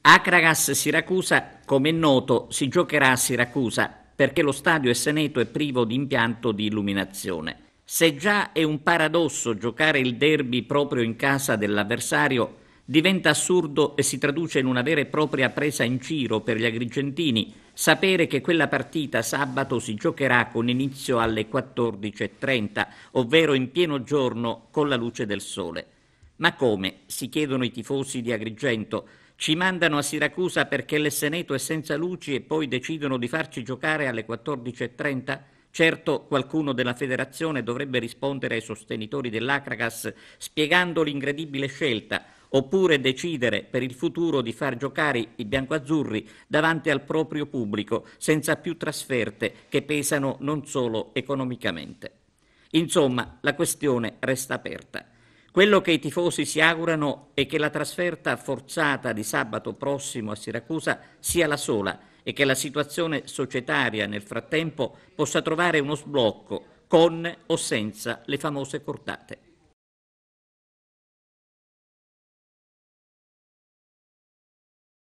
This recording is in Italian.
Akragas-Siracusa, come è noto, si giocherà a Siracusa perché lo stadio Esseneto è privo di impianto di illuminazione. Se già è un paradosso giocare il derby proprio in casa dell'avversario, diventa assurdo e si traduce in una vera e propria presa in giro per gli agrigentini sapere che quella partita sabato si giocherà con inizio alle 14:30, ovvero in pieno giorno con la luce del sole. Ma come? Si chiedono i tifosi di Agrigento. Ci mandano a Siracusa perché l'Esseneto è senza luci e poi decidono di farci giocare alle 14:30? Certo, qualcuno della federazione dovrebbe rispondere ai sostenitori dell'Akragas spiegando l'incredibile scelta, oppure decidere per il futuro di far giocare i biancoazzurri davanti al proprio pubblico, senza più trasferte che pesano non solo economicamente. Insomma, la questione resta aperta. Quello che i tifosi si augurano è che la trasferta forzata di sabato prossimo a Siracusa sia la sola e che la situazione societaria nel frattempo possa trovare uno sblocco con o senza le famose cordate.